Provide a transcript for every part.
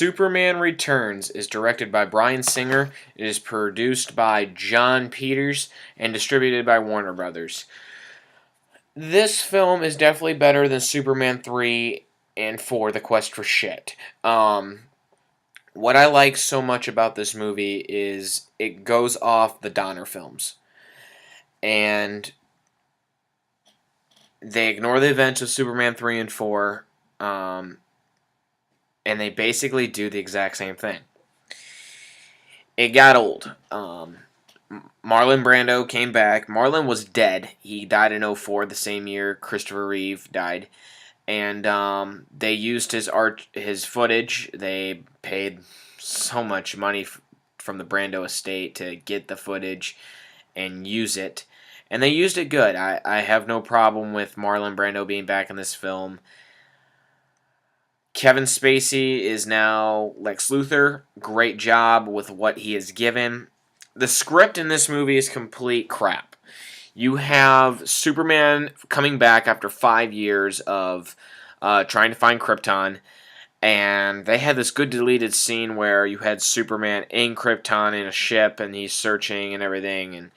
Superman Returns is directed by Bryan Singer. It is produced by Jon Peters and distributed by Warner Brothers. This film is definitely better than Superman 3 and 4, The Quest for Shit. What I like so much about this movie is it goes off the Donner films. And they ignore the events of Superman 3 and 4, and they basically do the exact same thing. It got old. Marlon Brando came back. Marlon was dead. He died in 04, the same year Christopher Reeve died. And they used his footage. They paid so much money from the Brando estate to get the footage and use it. And they used it good. I have no problem with Marlon Brando being back in this film. Kevin Spacey is now Lex Luthor. Great job with what he is given. The script in this movie is complete crap. You have Superman coming back after 5 years of trying to find Krypton, and they had this good deleted scene where you had Superman in Krypton in a ship, and he's searching and everything, and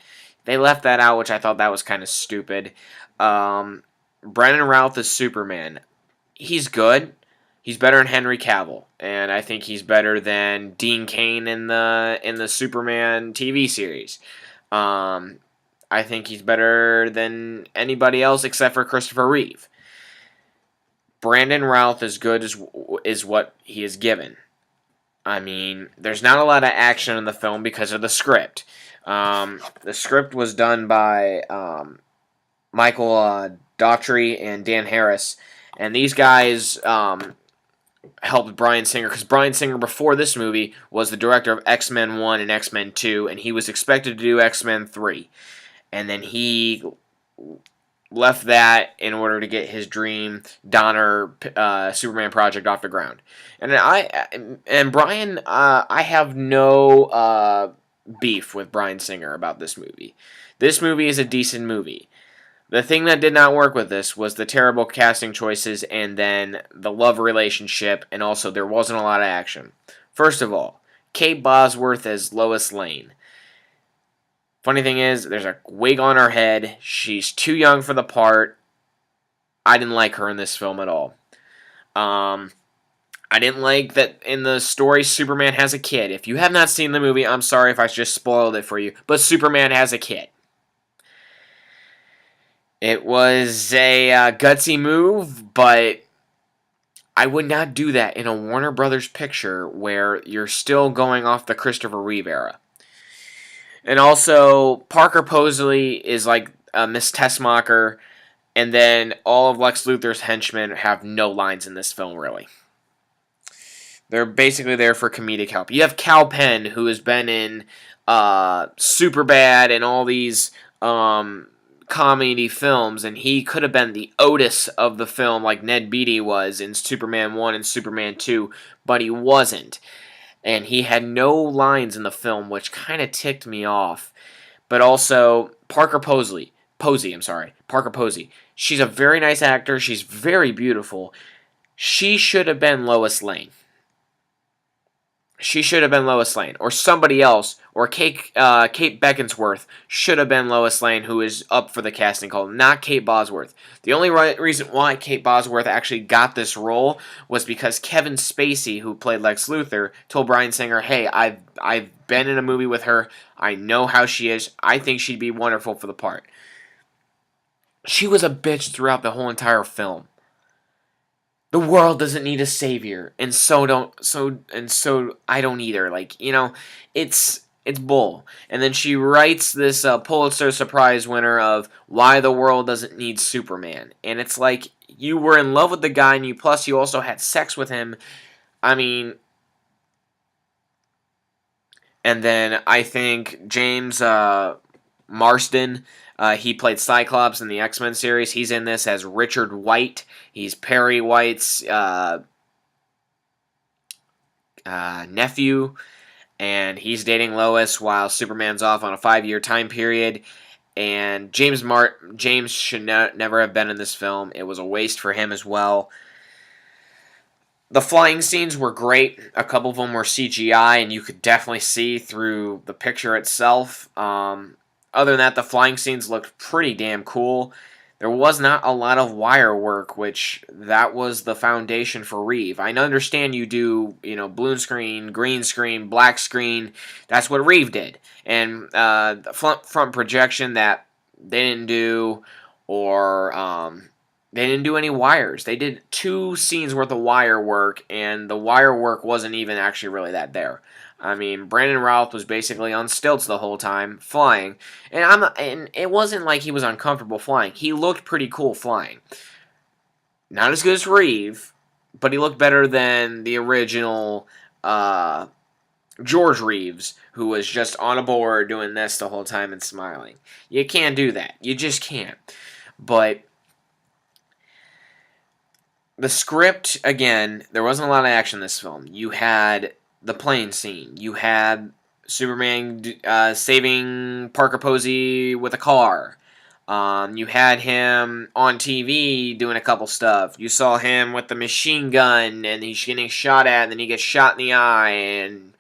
they left that out, which I thought that was kind of stupid. Brandon Routh is Superman. He's good. He's better than Henry Cavill, and I think he's better than Dean Cain in the Superman TV series. I think he's better than anybody else except for Christopher Reeve. Brandon Routh is good is what he is given. I mean, there's not a lot of action in the film because of the script. The script was done by Michael Daughtry and Dan Harris, and these guys helped Bryan Singer, because Bryan Singer before this movie was the director of X-Men 1 and X-Men 2, and he was expected to do X-Men 3. And then he left that in order to get his dream Donner Superman project off the ground. And Bryan, I have no beef with Bryan Singer about this movie. This movie is a decent movie. The thing that did not work with this was the terrible casting choices and then the love relationship, and also there wasn't a lot of action. First of all, Kate Bosworth as Lois Lane. Funny thing is, there's a wig on her head. She's too young for the part. I didn't like her in this film at all. I didn't like that in the story Superman has a kid. If you have not seen the movie, I'm sorry if I just spoiled it for you, but Superman has a kid. It was a gutsy move, but I would not do that in a Warner Brothers picture where you're still going off the Christopher Reeve era. And also, Parker Posey is like Miss Tessmacher, and then all of Lex Luthor's henchmen have no lines in this film, really. They're basically there for comedic help. You have Kal Penn, who has been in Superbad and all these comedy films, and he could have been the Otis of the film like Ned Beatty was in Superman 1 and Superman 2, but he wasn't. And he had no lines in the film, which kind of ticked me off. But also, Parker Posey. She's a very nice actor. She's very beautiful. She should have been Lois Lane. She should have been Lois Lane, or somebody else, or Kate Beckinsworth should have been Lois Lane, who is up for the casting call, not Kate Bosworth. The only reason why Kate Bosworth actually got this role was because Kevin Spacey, who played Lex Luthor, told Bryan Singer, "Hey, I've been in a movie with her. I know how she is. I think she'd be wonderful for the part." She was a bitch throughout the whole entire film. The world doesn't need a savior, and so I don't either. Like, it's bull. And then she writes this Pulitzer Prize winner of Why the World Doesn't Need Superman, and it's like you were in love with the guy, and you also had sex with him. I mean, and then I think James Marsden. He played Cyclops in the X-Men series. He's in this as Richard White. He's Perry White's nephew, and he's dating Lois while Superman's off on a 5-year time period. And James James, should never have been in this film. It was a waste for him as well. The flying scenes were great. A couple of them were CGI, and you could definitely see through the picture itself. Other than that, the flying scenes looked pretty damn cool. There was not a lot of wire work, which that was the foundation for Reeve. I understand you do, blue screen, green screen, black screen. That's what Reeve did. And the front projection that they didn't do, or they didn't do any wires. They did 2 scenes worth of wire work, and the wire work wasn't even actually really that there. I mean, Brandon Routh was basically on stilts the whole time, flying, and it wasn't like he was uncomfortable flying. He looked pretty cool flying. Not as good as Reeve, but he looked better than the original George Reeves, who was just on a board doing this the whole time and smiling. You can't do that. You just can't. But the script, again, there wasn't a lot of action in this film. You had the plane scene. You had Superman saving Parker Posey with a car. You had him on TV doing a couple stuff. You saw him with the machine gun, and he's getting shot at, and then he gets shot in the eye, and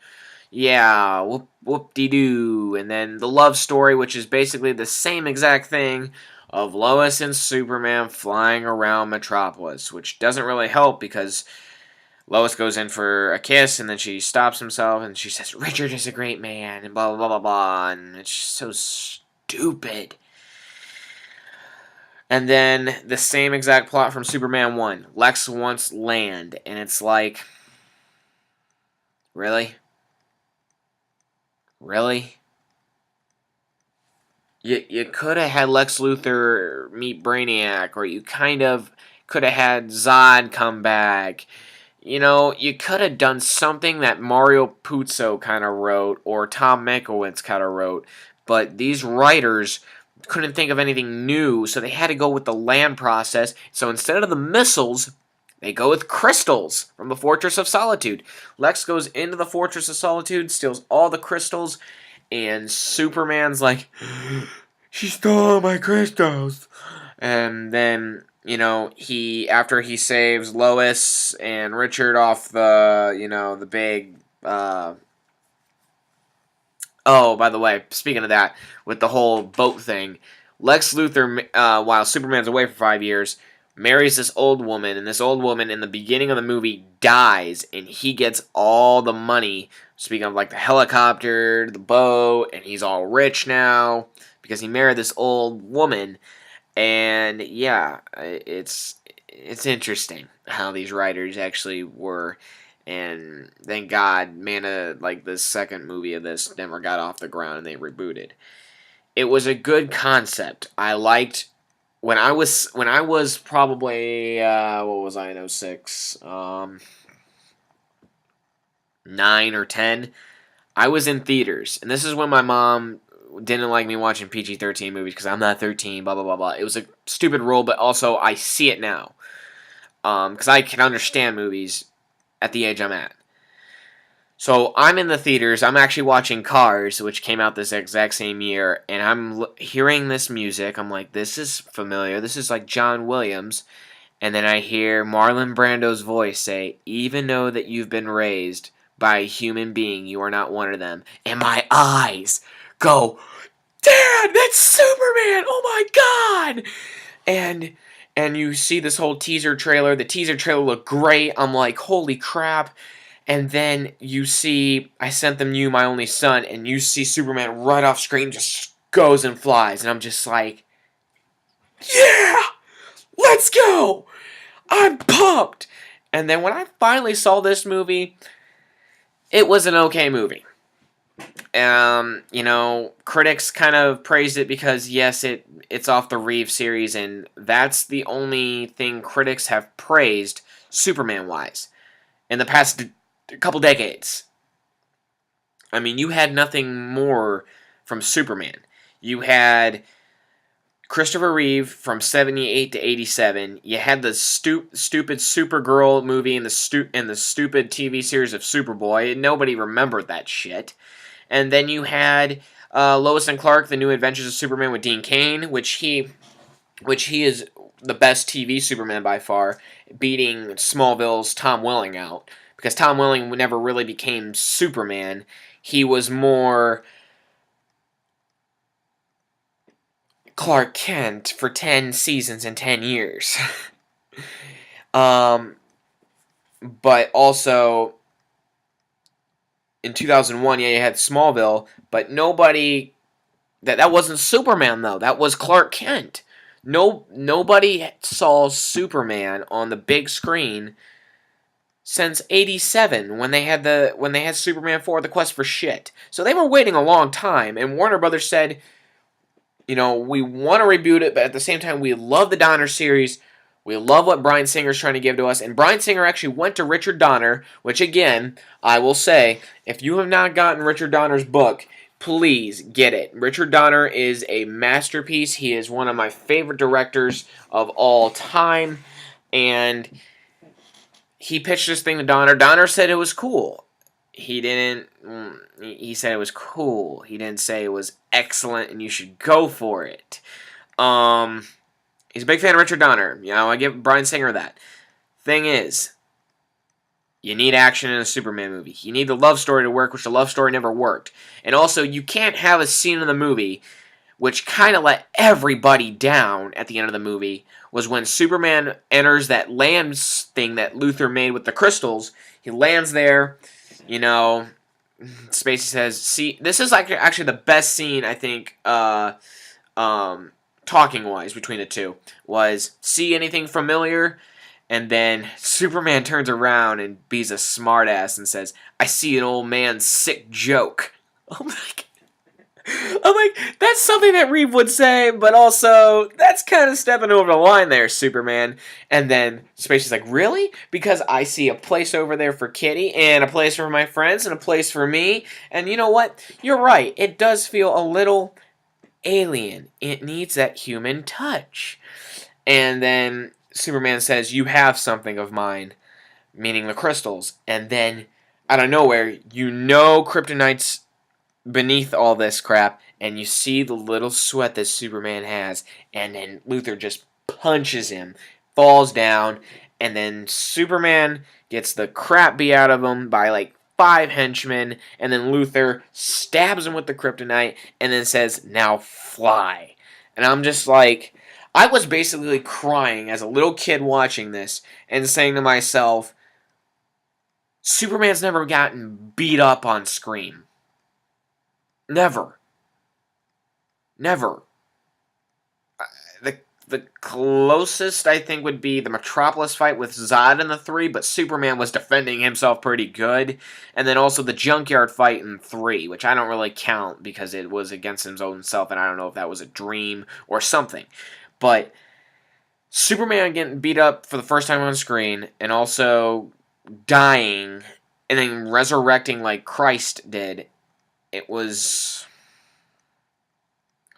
yeah, whoop-de-doo. And then the love story, which is basically the same exact thing of Lois and Superman flying around Metropolis, which doesn't really help because Lois goes in for a kiss, and then she stops himself, and she says, Richard is a great man, and blah, blah, blah, blah, blah, and it's just so stupid. And then the same exact plot from Superman 1. Lex wants land, and it's like, really? Really? You could have had Lex Luthor meet Brainiac, or you kind of could have had Zod come back. You could have done something that Mario Puzo kind of wrote, or Tom Mankiewicz kind of wrote, but these writers couldn't think of anything new, so they had to go with the land process. So instead of the missiles, they go with crystals from the Fortress of Solitude. Lex goes into the Fortress of Solitude, steals all the crystals, and Superman's like, she stole my crystals. And then, after he saves Lois and Richard off the big, oh, by the way, speaking of that, with the whole boat thing, Lex Luthor, while Superman's away for 5 years, marries this old woman, and this old woman in the beginning of the movie dies, and he gets all the money, speaking of like the helicopter, the boat, and he's all rich now, because he married this old woman. And yeah, it's interesting how these writers actually were, and thank God, like the second movie of this never got off the ground and they rebooted. It was a good concept. I liked when I was probably what was I in '06? 9 or 10. I was in theaters, and this is when my mom didn't like me watching PG-13 movies because I'm not 13, blah, blah, blah, blah. It was a stupid rule, but also I see it now. Because I can understand movies at the age I'm at. So I'm in the theaters. I'm actually watching Cars, which came out this exact same year, and I'm hearing this music. I'm like, this is familiar. This is like John Williams. And then I hear Marlon Brando's voice say, even though that you've been raised by a human being, you are not one of them. And my eyes go, Dad, that's Superman! Oh my God! And you see this whole teaser trailer. The teaser trailer looked great. I'm like, holy crap. And then you see, I sent them you, my only son, and you see Superman right off screen just goes and flies. And I'm just like, yeah! Let's go! I'm pumped! And then when I finally saw this movie, it was an okay movie. Critics kind of praised it because, yes, it's off the Reeve series, and that's the only thing critics have praised Superman-wise in the past couple decades. I mean, you had nothing more from Superman. You had Christopher Reeve from 78 to 87. You had the stupid Supergirl movie and the stupid TV series of Superboy. Nobody remembered that shit. And then you had Lois and Clark, The New Adventures of Superman with Dean Cain, which he which he is the best TV Superman by far, beating Smallville's Tom Welling out. Because Tom Welling never really became Superman. He was more Clark Kent for 10 seasons and 10 years. um, but also, in 2001, yeah, you had Smallville, but nobody... That wasn't Superman, though. That was Clark Kent. Nobody saw Superman on the big screen since '87 when they had Superman 4: The Quest for Shit. So they were waiting a long time, and Warner Brothers said, we want to reboot it, but at the same time, we love the Donner series. We love what Bryan Singer's trying to give to us. And Bryan Singer actually went to Richard Donner, which, again, I will say, if you have not gotten Richard Donner's book, please get it. Richard Donner is a masterpiece. He is one of my favorite directors of all time. And he pitched this thing to Donner. Donner said it was cool. He didn't... He said it was cool. He didn't say it was excellent and you should go for it. He's a big fan of Richard Donner. I give Bryan Singer that. Thing is, you need action in a Superman movie. You need the love story to work, which the love story never worked. And also, you can't have a scene in the movie which kind of let everybody down at the end of the movie, was when Superman enters that land thing that Luthor made with the crystals. He lands there, Spacey says, see, this is like actually the best scene, I think, talking-wise between the two, was, see anything familiar? And then Superman turns around and be's a smartass and says, I see an old man's sick joke. I'm like, that's something that Reeve would say, but also, that's kind of stepping over the line there, Superman. And then Spacey's like, really? Because I see a place over there for Kitty, and a place for my friends, and a place for me. And you know what? You're right. It does feel a little alien. It needs that human touch. And then Superman says, you have something of mine, meaning the crystals. And then, out of nowhere, Kryptonite's beneath all this crap, and you see the little sweat that Superman has, and then Luthor just punches him, falls down, and then Superman gets the crap beat out of him by like 5 henchmen, and then Luthor stabs him with the kryptonite, and then says, now fly. And I'm just like, I was basically crying as a little kid watching this, and saying to myself, Superman's never gotten beat up on screen. Never. The closest, I think, would be the Metropolis fight with Zod in the 3, but Superman was defending himself pretty good. And then also the Junkyard fight in 3, which I don't really count because it was against his own self, and I don't know if that was a dream or something. But Superman getting beat up for the first time on screen, and also dying, and then resurrecting like Christ did, it was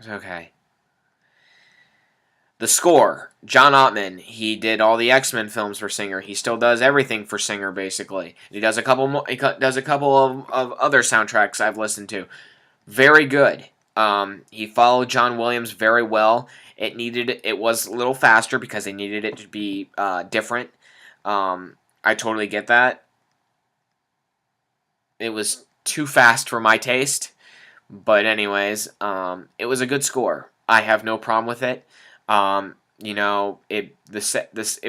okay. The score, John Ottman, he did all the X-Men films for Singer. He still does everything for Singer, basically. He does a couple of other soundtracks I've listened to. Very good. He followed John Williams very well. It was a little faster because they needed it to be different. I totally get that. It was too fast for my taste. But anyways, it was a good score. I have no problem with it. It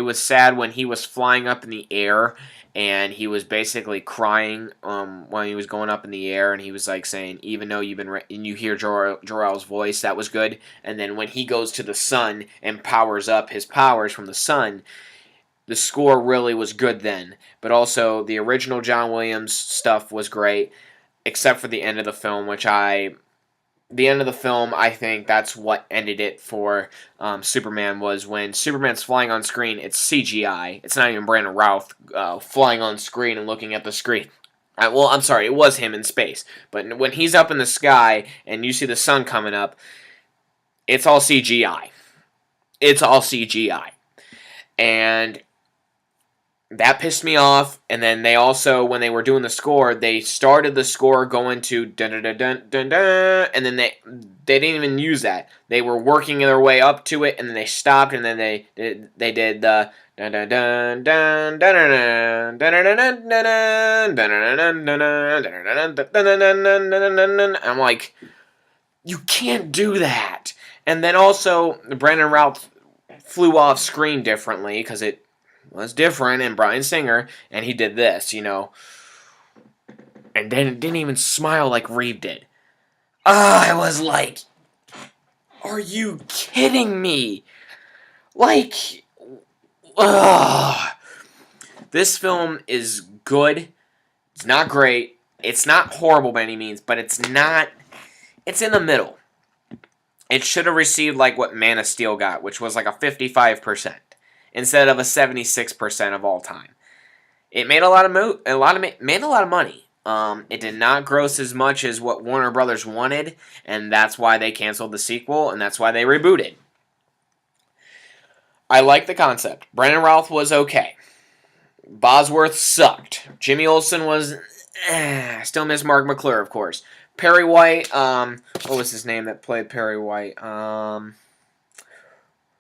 was sad when he was flying up in the air and he was basically crying when he was going up in the air, and he was like saying, even though and you hear Jor-El's voice, that was good. And then when he goes to the sun and powers up his powers from the sun, the score really was good then. But also the original John Williams stuff was great, except for the end of the film, the end of the film, I think that's what ended it for Superman, was when Superman's flying on screen, it's CGI. It's not even Brandon Routh flying on screen and looking at the screen. I'm sorry, it was him in space. But when he's up in the sky and you see the sun coming up, it's all CGI. It's all CGI. And that pissed me off. And then they also, when they were doing the score, they started the score going to dun dun dun dun dun, dun and then they didn't even use that. They were working their way up to it, and then they stopped, and then they did the dun dun dun dun dun dun dun dun dun dun dun dun. I'm like, you can't do that. And then also, Brandon Routh flew off screen differently because it was different in Bryan Singer, and he did this, and then it didn't even smile like Reeve did. I was like, are you kidding me? Like, ugh. This film is good. It's not great. It's not horrible by any means, but it's not. It's in the middle. It should have received like what Man of Steel got, which was like a 55% instead of a 76% of all time. It made made a lot of money. It did not gross as much as what Warner Brothers wanted, and that's why they canceled the sequel, and that's why they rebooted. I like the concept. Brandon Routh was okay. Bosworth sucked. Jimmy Olsen was. Still miss Mark McClure, of course. Perry White. What was his name that played Perry White?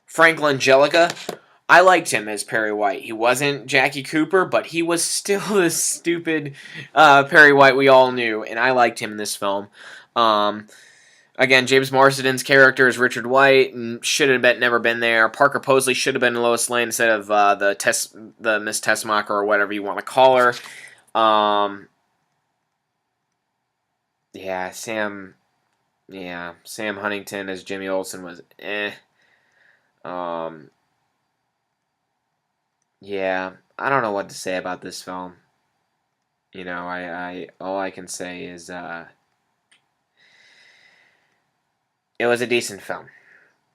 Frank Langelica. I liked him as Perry White. He wasn't Jackie Cooper, but he was still the stupid Perry White we all knew, and I liked him in this film. Again, James Marsden's character is Richard White, and should have never been there. Parker Posey should have been Lois Lane instead of the Miss Tessmacher or whatever you want to call her. Sam Huntington as Jimmy Olsen was Yeah, I don't know what to say about this film. I all I can say is it was a decent film.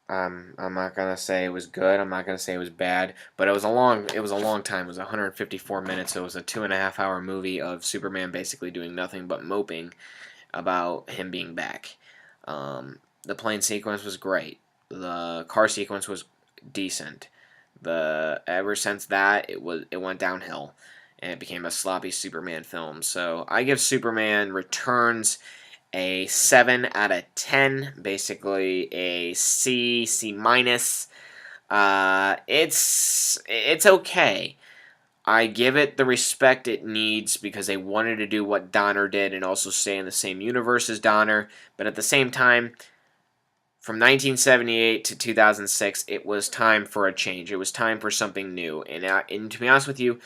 I'm not gonna say it was good. I'm not gonna say it was bad. But it was a long time. It was 154 minutes. It was a 2.5 hour movie of Superman basically doing nothing but moping about him being back. The plane sequence was great. The car sequence was decent. Ever since that, it went downhill, and it became a sloppy Superman film. So I give Superman Returns a 7 out of 10, basically a C minus. It's okay. I give it the respect it needs because they wanted to do what Donner did and also stay in the same universe as Donner, but at the same time, from 1978 to 2006, it was time for a change. It was time for something new. And to be honest with you,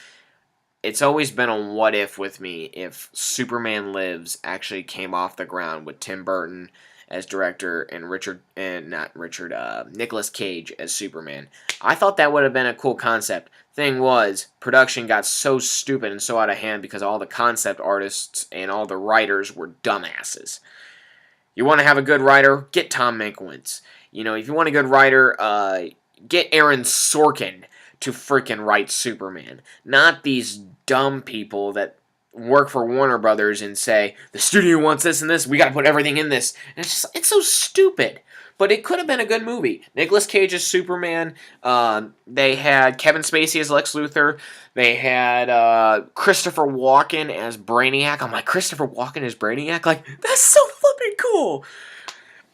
it's always been a what if with me if Superman Lives actually came off the ground with Tim Burton as director and Nicolas Cage as Superman. I thought that would have been a cool concept. Thing was, production got so stupid and so out of hand because all the concept artists and all the writers were dumbasses. You want to have a good writer? Get Tom Mankiewicz. If you want a good writer, get Aaron Sorkin to freaking write Superman. Not these dumb people that work for Warner Brothers and say, the studio wants this and this, we gotta put everything in this. And it's so stupid. But it could have been a good movie. Nicolas Cage as Superman. They had Kevin Spacey as Lex Luthor. They had Christopher Walken as Brainiac. I'm like, Christopher Walken as Brainiac? Like, that's so flipping cool.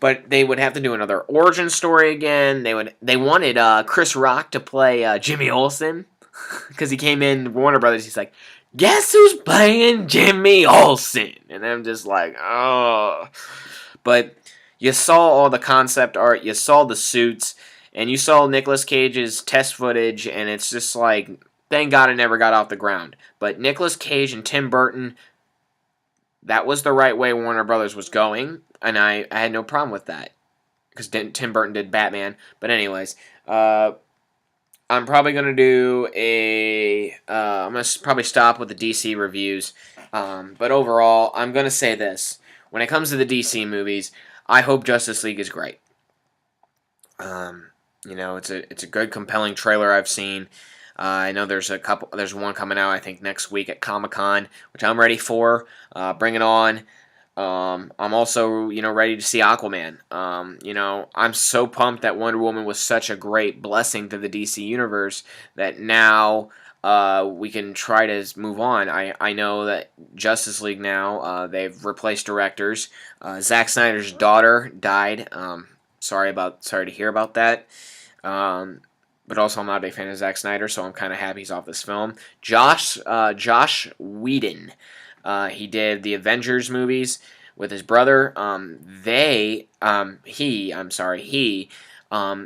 But they would have to do another origin story again. They wanted Chris Rock to play Jimmy Olsen. Because he came in Warner Brothers. He's like, guess who's playing Jimmy Olsen? And I'm just like, oh. But you saw all the concept art, you saw the suits, and you saw Nicolas Cage's test footage, and it's just like, thank God it never got off the ground. But Nicolas Cage and Tim Burton, that was the right way Warner Brothers was going, and I had no problem with that. Because Tim Burton did Batman. But anyways, I'm probably going to do I'm going to probably stop with the DC reviews. But overall, I'm going to say this. When it comes to the DC movies, I hope Justice League is great. It's a good, compelling trailer I've seen. I know there's one coming out I think next week at Comic-Con, which I'm ready for. Bring it on. I'm also ready to see Aquaman. I'm so pumped that Wonder Woman was such a great blessing to the DC universe that now we can try to move on. I know that Justice League now, they've replaced directors. Zack Snyder's daughter died. Sorry to hear about that. But also, I'm not a big fan of Zack Snyder, so I'm kind of happy he's off this film. Josh Whedon, he did the Avengers movies with his brother. He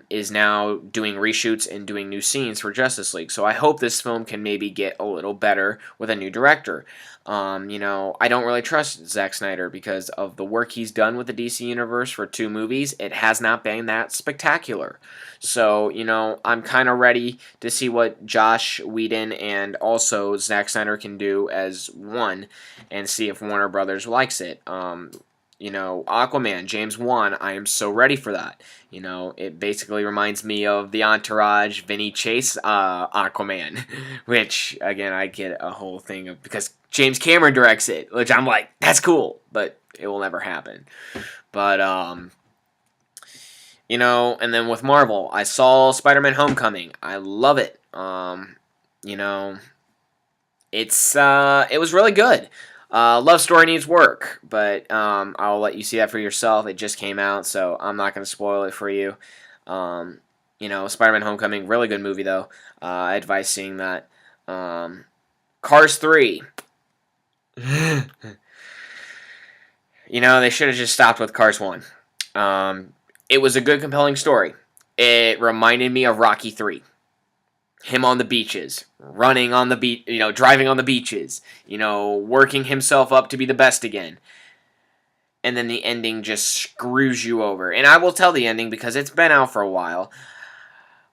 is now doing reshoots and doing new scenes for Justice League. So I hope this film can maybe get a little better with a new director. I don't really trust Zack Snyder because of the work he's done with the DC Universe for 2 movies. It has not been that spectacular. So, I'm kind of ready to see what Josh Whedon and also Zack Snyder can do as one and see if Warner Brothers likes it. Aquaman, James Wan, I am so ready for that. It basically reminds me of the Entourage, Vinny Chase, Aquaman, which, again, I get a whole thing of, because James Cameron directs it, which I'm like, that's cool, but it will never happen. But, and then with Marvel, I saw Spider-Man Homecoming. I love it. It was really good. Love story needs work, but I'll let you see that for yourself. It just came out, so I'm not going to spoil it for you. Spider-Man Homecoming, really good movie, though. I advise seeing that. Cars 3. They should have just stopped with Cars 1. It was a good, compelling story. It reminded me of Rocky 3. Him on the beaches, running on the beach, driving on the beaches, working himself up to be the best again. And then the ending just screws you over. And I will tell the ending because it's been out for a while.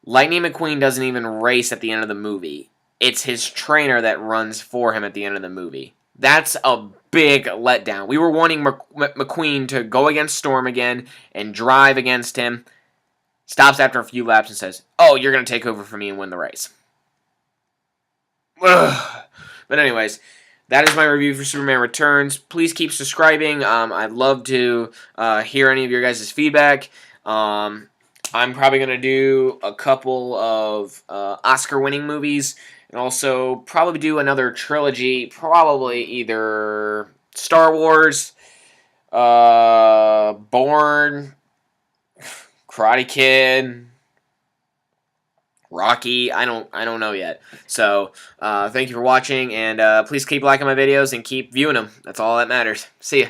Lightning McQueen doesn't even race at the end of the movie. It's his trainer that runs for him at the end of the movie. That's a big letdown. We were wanting McQueen to go against Storm again and drive against him. Stops after a few laps and says, "Oh, you're going to take over for me and win the race." Ugh. But anyways, that is my review for Superman Returns. Please keep subscribing. I'd love to hear any of your guys' feedback. I'm probably going to do a couple of Oscar-winning movies and also probably do another trilogy, probably either Star Wars, Bourne, Karate Kid, Rocky. I don't know yet. So thank you for watching, and please keep liking my videos and keep viewing them. That's all that matters. See ya.